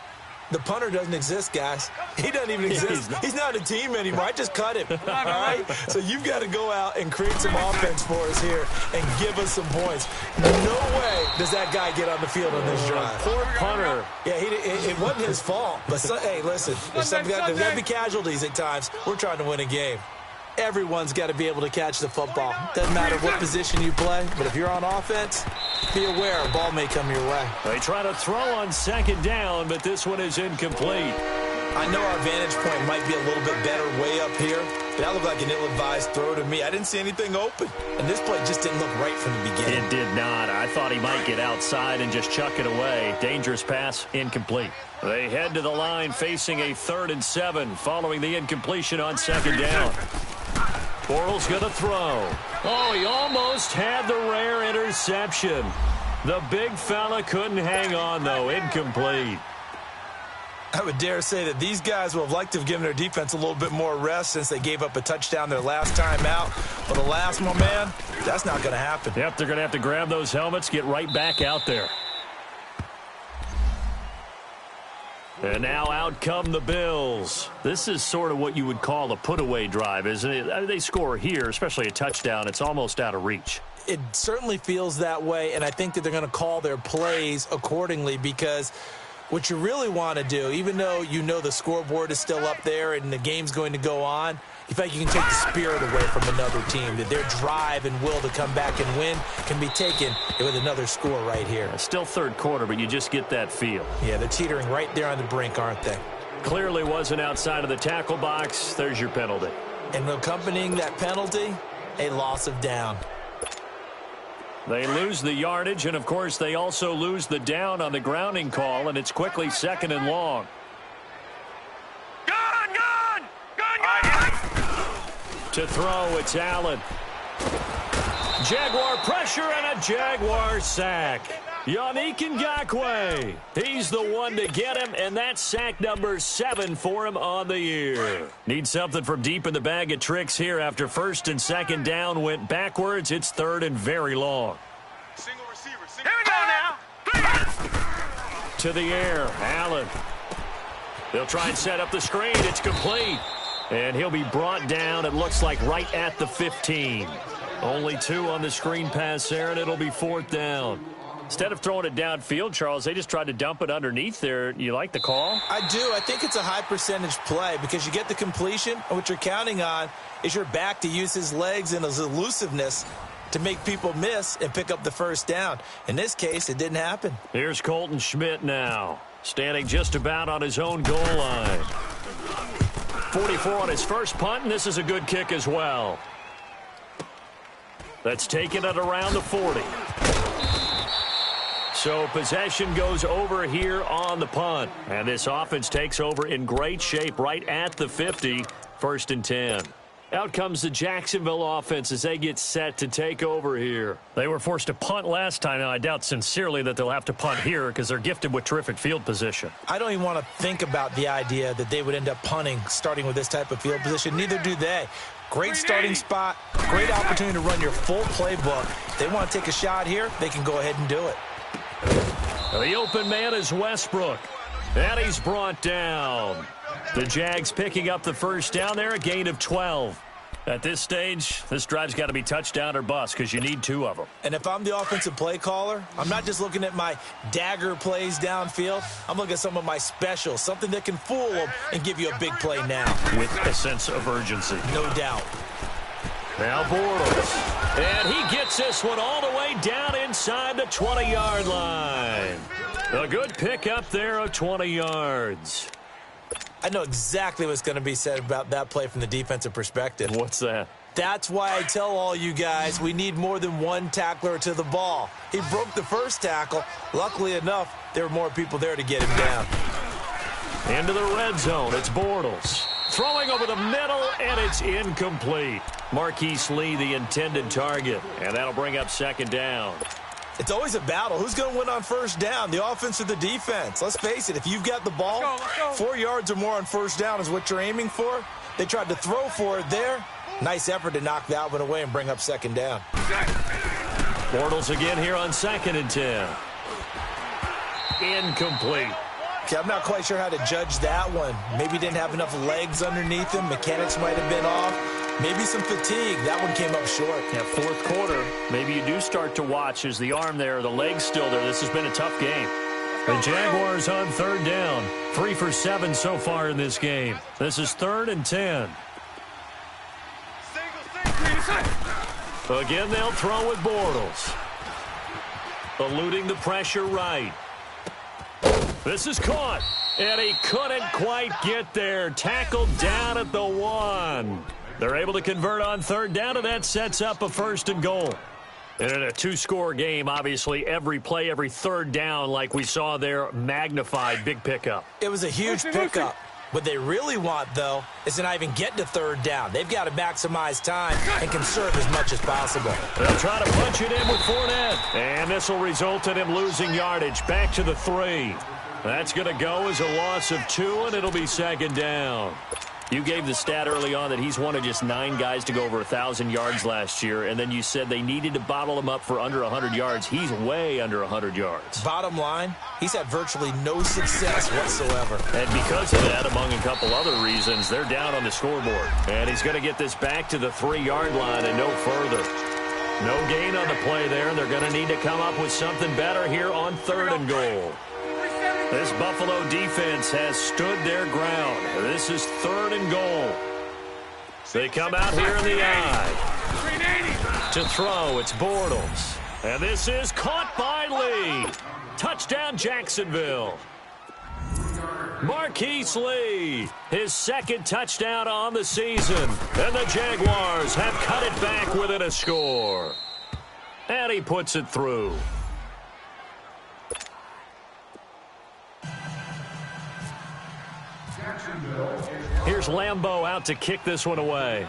B: The punter doesn't exist, guys. He doesn't even exist. He's not a team anymore. I just cut him. All right? So you've got to go out and create some offense for us here and give us some points. No way does that guy get on the field on this drive.
A: Poor punter.
B: Yeah, it wasn't his fault. But, hey, listen, there's got to be casualties at times. We're trying to win a game. Everyone's got to be able to catch the football. Doesn't matter what position you play, but if you're on offense, be aware a ball may come your way.
A: They try to throw on second down, but this one is incomplete.
B: I know our vantage point might be a little bit better way up here, but that looked like an ill-advised throw to me. I didn't see anything open, and this play just didn't look right from the beginning.
A: It did not. I thought he might get outside and just chuck it away. Dangerous pass, incomplete. They head to the line facing a 3rd and 7 following the incompletion on second down. Bortles going to throw. Oh, he almost had the rare interception. The big fella couldn't hang on, though. Incomplete.
B: I would dare say that these guys would have liked to have given their defense a little bit more rest since they gave up a touchdown their last time out. But alas, my man, that's not going to happen.
A: Yep, they're going to have to grab those helmets, get right back out there. And now out come the Bills. This is sort of what you would call a put-away drive, isn't it? They score here, especially a touchdown. It's almost out of reach.
B: It certainly feels that way, and I think that they're going to call their plays accordingly because what you really want to do, even though you know the scoreboard is still up there and the game's going to go on, you feel like you can take the spirit away from another team, that their drive and will to come back and win can be taken with another score right here.
A: Still third quarter, but you just get that feel.
B: Yeah, they're teetering right there on the brink, aren't they?
A: Clearly wasn't outside of the tackle box. There's your penalty.
B: And accompanying that penalty, a loss of down.
A: They lose the yardage, and, of course, they also lose the down on the grounding call, and it's quickly 2nd and long. To throw, it's Allen. Jaguar pressure and a Jaguar sack. Yannick Ngakoue. He's the one to get him, and that's sack number 7 for him on the year. Need something from deep in the bag of tricks here after 1st and 2nd down went backwards. It's 3rd and very long.
C: Single receiver.
D: Here we go now.
A: To the air, Allen. They'll try and set up the screen. It's complete. And he'll be brought down, it looks like, right at the 15. Only 2 on the screen pass there, and it'll be 4th down. Instead of throwing it downfield, Charles, they just tried to dump it underneath there. You like the call?
B: I do. I think it's a high-percentage play because you get the completion, and what you're counting on is your back to use his legs and his elusiveness to make people miss and pick up the 1st down. In this case, it didn't happen.
A: Here's Colton Schmidt now, standing just about on his own goal line. 44 on his first punt, and this is a good kick as well. That's taken at around the 40. So possession goes over here on the punt. And this offense takes over in great shape right at the 50, 1st and 10. Out comes the Jacksonville offense as they get set to take over here. They were forced to punt last time, and I doubt sincerely that they'll have to punt here because they're gifted with terrific field position.
B: I don't even want to think about the idea that they would end up punting starting with this type of field position. Neither do they. Great starting spot, great opportunity to run your full playbook. If they want to take a shot here, they can go ahead and do it.
A: The open man is Westbrook, and he's brought down. The Jags picking up the 1st down there, a gain of 12. At this stage, this drive's got to be touchdown or bust because you need 2 of them.
B: And if I'm the offensive play caller, I'm not just looking at my dagger plays downfield. I'm looking at some of my specials, something that can fool them and give you a big play now.
A: With a sense of urgency.
B: No doubt.
A: Now Bortles. And he gets this one all the way down inside the 20-yard line. A good pick up there of 20 yards.
B: I know exactly what's going to be said about that play from the defensive perspective.
A: What's that?
B: That's why I tell all you guys we need more than one tackler to the ball. He broke the first tackle. Luckily enough, there were more people there to get him down.
A: Into the red zone. It's Bortles. Throwing over the middle, and it's incomplete. Marquise Lee, the intended target, and that'll bring up 2nd down.
B: It's always a battle. Who's going to win on 1st down, the offense or the defense? Let's face it, if you've got the ball,
D: let's go.
B: 4 yards or more on 1st down is what you're aiming for. They tried to throw for it there. Nice effort to knock that one away and bring up 2nd down.
A: Bortles again here on 2nd and 10. Incomplete.
B: Okay, I'm not quite sure how to judge that one. Maybe didn't have enough legs underneath him. Mechanics might have been off. Maybe some fatigue. That one came up short.
A: Yeah, fourth quarter, maybe you do start to watch as the arm there, the leg's still there. This has been a tough game. The Jaguars on third down. 3 for 7 so far in this game. This is 3rd and 10. Again, they'll throw with Bortles. Eluding the pressure right. This is caught. And he couldn't quite get there. Tackled down at the 1. They're able to convert on third down, and that sets up a 1st and goal. And in a 2-score game, obviously, every play, every third down, like we saw there, magnified, big pickup.
B: It was a huge pickup. What they really want, though, is to not even get to third down. They've got to maximize time and conserve as much as possible.
A: They'll try to punch it in with Fournette. And this will result in him losing yardage. Back to the 3. That's going to go as a loss of 2, and it'll be 2nd down. You gave the stat early on that he's one of just 9 guys to go over 1,000 yards last year, and then you said they needed to bottle him up for under 100 yards. He's way under 100 yards.
B: Bottom line, he's had virtually no success whatsoever.
A: And because of that, among a couple other reasons, they're down on the scoreboard. And he's going to get this back to the 3-yard line and no further. No gain on the play there, and they're going to need to come up with something better here on 3rd and goal. This Buffalo defense has stood their ground. This is 3rd and goal. They come out here in the eye. To throw, it's Bortles. And this is caught by Lee. Touchdown, Jacksonville. Marquise Lee, his 2nd touchdown on the season. And the Jaguars have cut it back within a score. And he puts it through. Here's Lambeau out to kick this one away.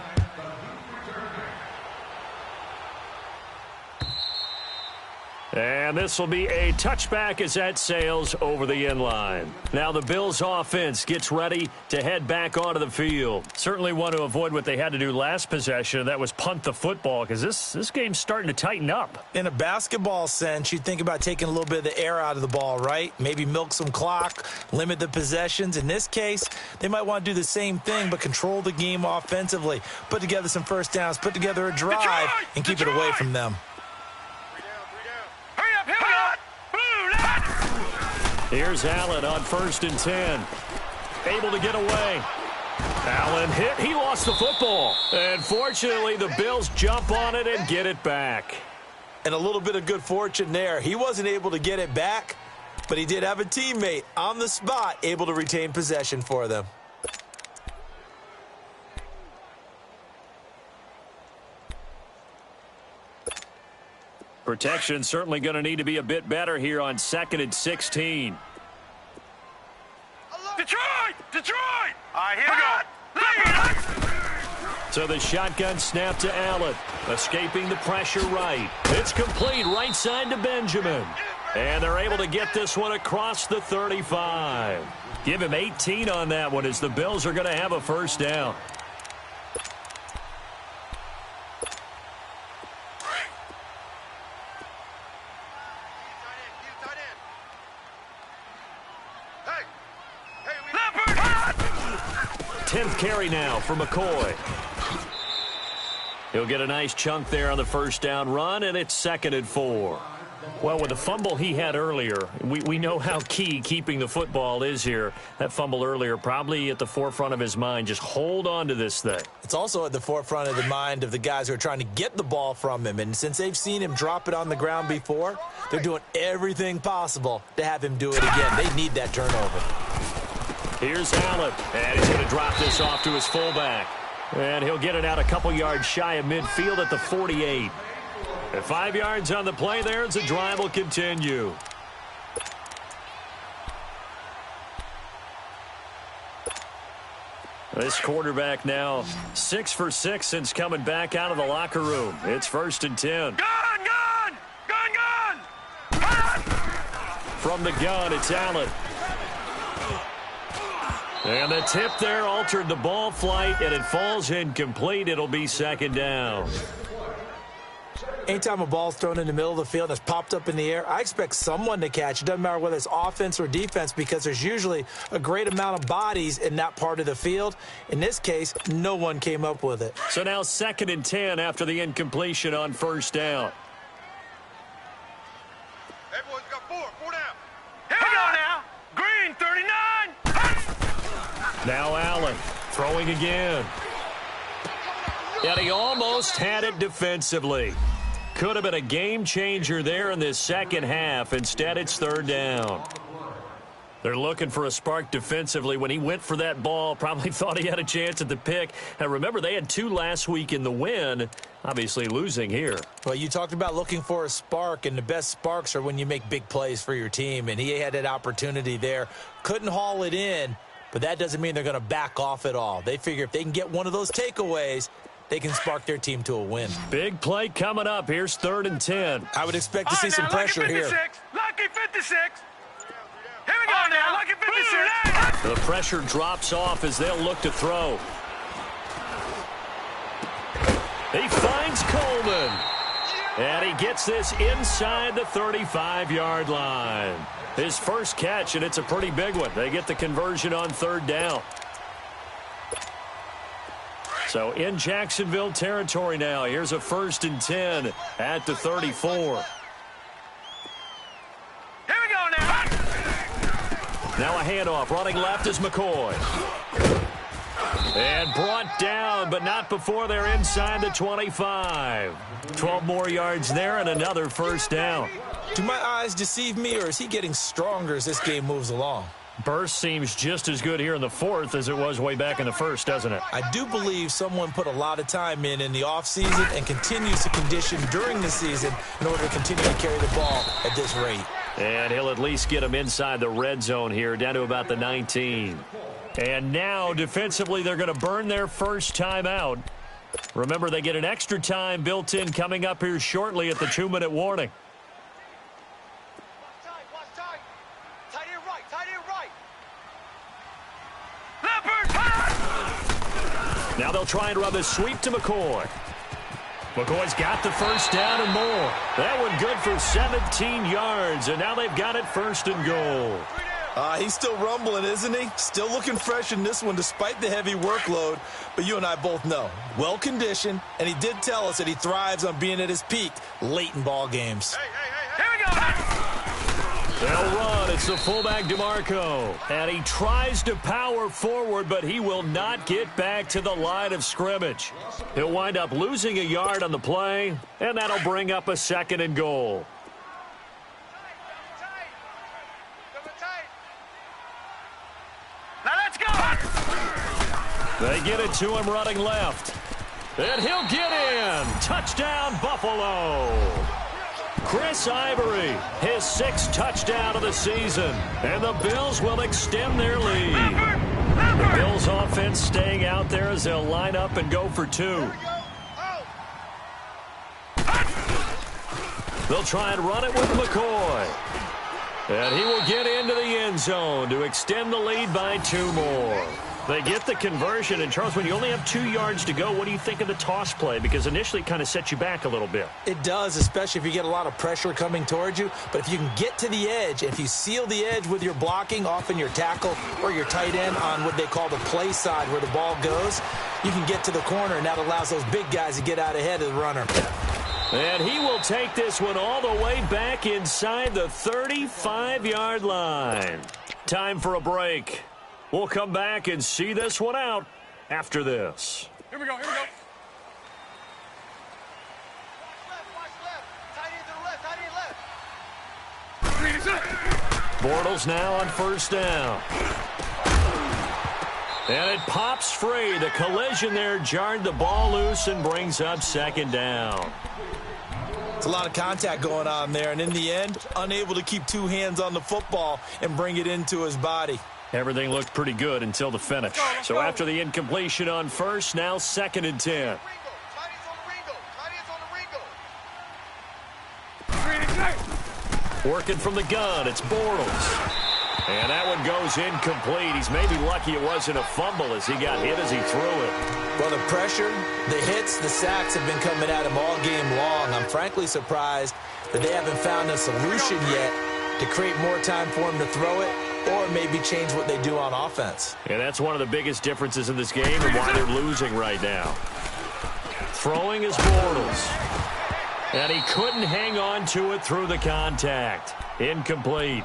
A: And this will be a touchback as that sails over the end line. Now the Bills offense gets ready to head back onto the field. Certainly want to avoid what they had to do last possession. That was punt the football, because this game's starting to tighten up.
B: In a basketball sense, you think about taking a little bit of the air out of the ball, right? Maybe milk some clock, limit the possessions. In this case, they might want to do the same thing, but control the game offensively. Put together some first downs, put together a drive, and keep it away from them.
A: Here's Allen on 1st and 10. Able to get away. Allen hit. He lost the football. And fortunately, the Bills jump on it and get it back.
B: And a little bit of good fortune there. He wasn't able to get it back, but he did have a teammate on the spot able to retain possession for them.
A: Protection certainly going to need to be a bit better here on 2nd and 16.
D: Detroit! All right, here we go.
A: So the shotgun snap to Allen. Escaping the pressure right. It's complete right side to Benjamin. And they're able to get this one across the 35. Give him 18 on that one as the Bills are going to have a 1st down. Carry now for McCoy. He'll get a nice chunk there on the 1st down run, and it's 2nd and 4. Well, with the fumble he had earlier, we know how key keeping the football is here. That fumble earlier probably at the forefront of his mind. Just hold on to this thing.
B: It's also at the forefront of the mind of the guys who are trying to get the ball from him. And since they've seen him drop it on the ground before, they're doing everything possible to have him do it again. They need that turnover.
A: Here's Allen, and he's going to drop this off to his fullback. And he'll get it out a couple yards shy of midfield at the 48. And 5 yards on the play there as the drive will continue. This quarterback now 6 for 6 since coming back out of the locker room. It's 1st and 10.
D: Gun!
A: From the gun, it's Allen. And the tip there altered the ball flight, and it falls incomplete. It'll be 2nd down.
B: Anytime a ball's thrown in the middle of the field that's popped up in the air, I expect someone to catch. It doesn't matter whether it's offense or defense because there's usually a great amount of bodies in that part of the field. In this case, no one came up with it.
A: So now 2nd and 10 after the incompletion on 1st down.
C: Hey, boys, got 4 down.
D: Here we go now. Green 39.
A: Now Allen throwing again. And he almost had it defensively. Could have been a game changer there in this second half. Instead, it's 3rd down. They're looking for a spark defensively. When he went for that ball, probably thought he had a chance at the pick. And remember, they had 2 last week in the win, obviously losing here.
B: Well, you talked about looking for a spark, and the best sparks are when you make big plays for your team, and he had that opportunity there. Couldn't haul it in, but that doesn't mean they're going to back off at all. They figure if they can get one of those takeaways, they can spark their team to a win.
A: Big play coming up. Here's 3rd and 10.
B: I would expect to see some pressure here.
D: Lucky 56. Here we go now. Lucky 56.
A: The pressure drops off as they'll look to throw. He finds Coleman. And he gets this inside the 35-yard line. His first catch, and it's a pretty big one. They get the conversion on 3rd down. So in Jacksonville territory now. Here's a 1st and 10 at the 34.
D: Here we go now.
A: Now a handoff. Running left is McCoy. And brought down, but not before they're inside the 25. 12 more yards there and another 1st down.
B: Do my eyes deceive me, or is he getting stronger as this game moves along?
A: Burst seems just as good here in the 4th as it was way back in the 1st, doesn't it?
B: I do believe someone put a lot of time in the offseason and continues to condition during the season in order to continue to carry the ball at this rate.
A: And he'll at least get them inside the red zone here, down to about the 19. And now, defensively, they're going to burn their first time out. Remember, they get an extra time built in coming up here shortly at the 2-minute warning. Now they'll try and run this sweep to McCoy. McCoy's got the 1st down and more. That one good for 17 yards, and now they've got it 1st and goal.
B: He's still rumbling, isn't he? Still looking fresh in this one despite the heavy workload. But you and I both know, well-conditioned, and he did tell us that he thrives on being at his peak late in ball games.
D: Here we go.
A: They'll run. It's the fullback DeMarco. And he tries to power forward, but he will not get back to the line of scrimmage. He'll wind up losing a yard on the play, and that'll bring up a 2nd and goal.
D: Now let's go.
A: They get it to him running left. And he'll get in. Touchdown, Buffalo. Chris Ivory, his 6th touchdown of the season. And the Bills will extend their lead. The Bills offense staying out there as they'll line up and go for 2. They'll try and run it with McCoy. And he will get into the end zone to extend the lead by 2 more. They get the conversion. And, Charles, when you only have 2 yards to go, what do you think of the toss play? Because initially it kind of sets you back a little bit.
B: It does, especially if you get a lot of pressure coming towards you. But if you can get to the edge, if you seal the edge with your blocking, often your tackle or your tight end on what they call the play side where the ball goes, you can get to the corner, and that allows those big guys to get out ahead of the runner.
A: And he will take this one all the way back inside the 35-yard line. Time for a break. We'll come back and see this one out after this.
D: Here we go. Here we go.
A: Bortles now on 1st down. And it pops free. The collision there jarred the ball loose and brings up 2nd down.
B: It's a lot of contact going on there, and in the end, unable to keep 2 hands on the football and bring it into his body.
A: Everything looked pretty good until the finish. So after the incompletion on 1st, now 2nd and 10. Working from the gun, it's Bortles. And that one goes incomplete. He's maybe lucky it wasn't a fumble as he got hit as he threw it.
B: Well, the pressure, the hits, the sacks have been coming at him all game long. I'm frankly surprised that they haven't found a solution yet to create more time for him to throw it or maybe change what they do on offense.
A: And that's one of the biggest differences in this game and why they're losing right now. Throwing is Bortles. And he couldn't hang on to it through the contact. Incomplete.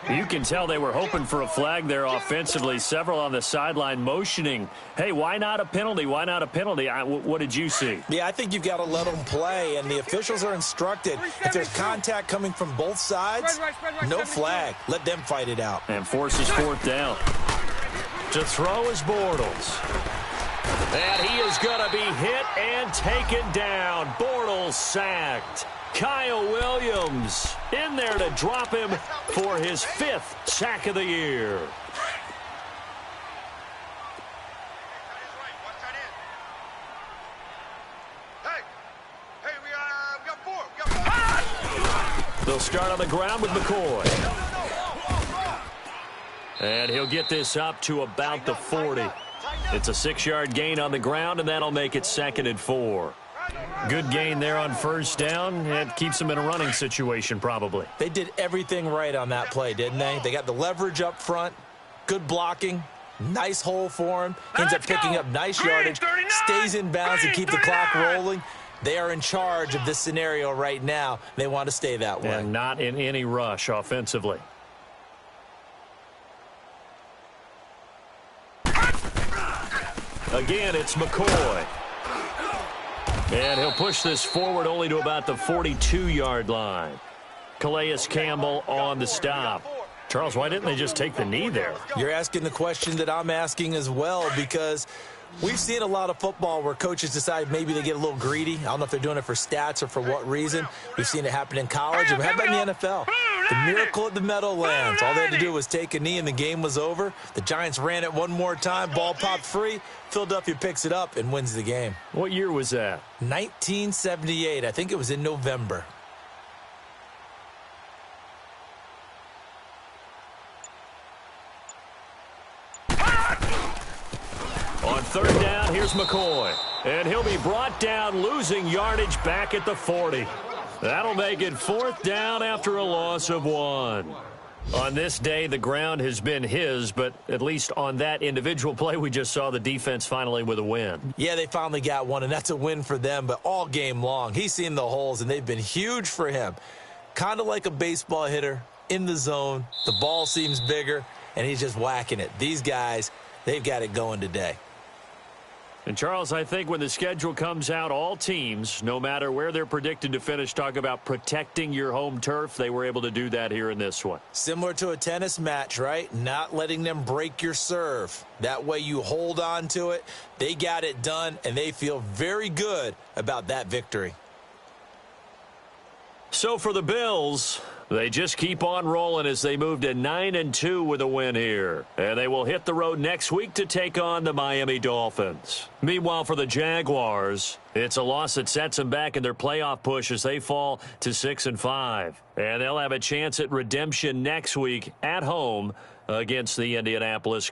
A: You can tell they were hoping for a flag there offensively. Several on the sideline motioning, hey, why not a penalty? Why not a penalty? What did you see?
B: Yeah, I think you've got to let them play, and the officials are instructed. If there's contact coming from both sides, no flag. Let them fight it out.
A: And forces fourth down. To throw is Bortles. And he is going to be hit and taken down. Bortles sacked. Kyle Williams in there to drop him for his 5th sack of the year.
C: Hey, we got 4.
A: They'll start on the ground with McCoy. And he'll get this up to about the 40. It's a 6-yard gain on the ground, and that'll make it 2nd and 4. Good gain there on first down. It keeps them in a running situation probably.
B: They did everything right on that play, didn't they? They got the leverage up front, good blocking, nice hole for him. Ends up picking up nice yardage, stays in bounds and keep the clock rolling. They are in charge of this scenario right now. They want to stay that way.
A: And not in any rush offensively. Again, it's McCoy. And he'll push this forward only to about the 42-yard line. Calais Campbell on the stop. Charles, why didn't they just take the knee there?
B: You're asking the question that I'm asking as well, because we've seen a lot of football where coaches decide maybe they get a little greedy. I don't know if they're doing it for stats or for what reason. We've seen it happen in college. And how about in the NFL? The miracle at the Meadowlands. All they had to do was take a knee and the game was over. The Giants ran it one more time. Ball popped free. Philadelphia picks it up and wins the game.
A: What year was that?
B: 1978. I think it was in November.
A: On third down, here's McCoy. And he'll be brought down, losing yardage back at the 40. That'll make it 4th down after a loss of 1. On this day, the ground has been his, but at least on that individual play, we just saw the defense finally with a win.
B: Yeah, they finally got one, and that's a win for them, but all game long, he's seen the holes, and they've been huge for him. Kind of like a baseball hitter in the zone. The ball seems bigger, and he's just whacking it. These guys, they've got it going today.
A: And, Charles, I think when the schedule comes out, all teams, no matter where they're predicted to finish, talk about protecting your home turf. They were able to do that here in this one.
B: Similar to a tennis match, right? Not letting them break your serve. That way you hold on to it. They got it done, and they feel very good about that victory.
A: So for the Bills, they just keep on rolling as they move to 9-2 with a win here. And they will hit the road next week to take on the Miami Dolphins. Meanwhile, for the Jaguars, it's a loss that sets them back in their playoff push as they fall to 6-5. And they'll have a chance at redemption next week at home against the Indianapolis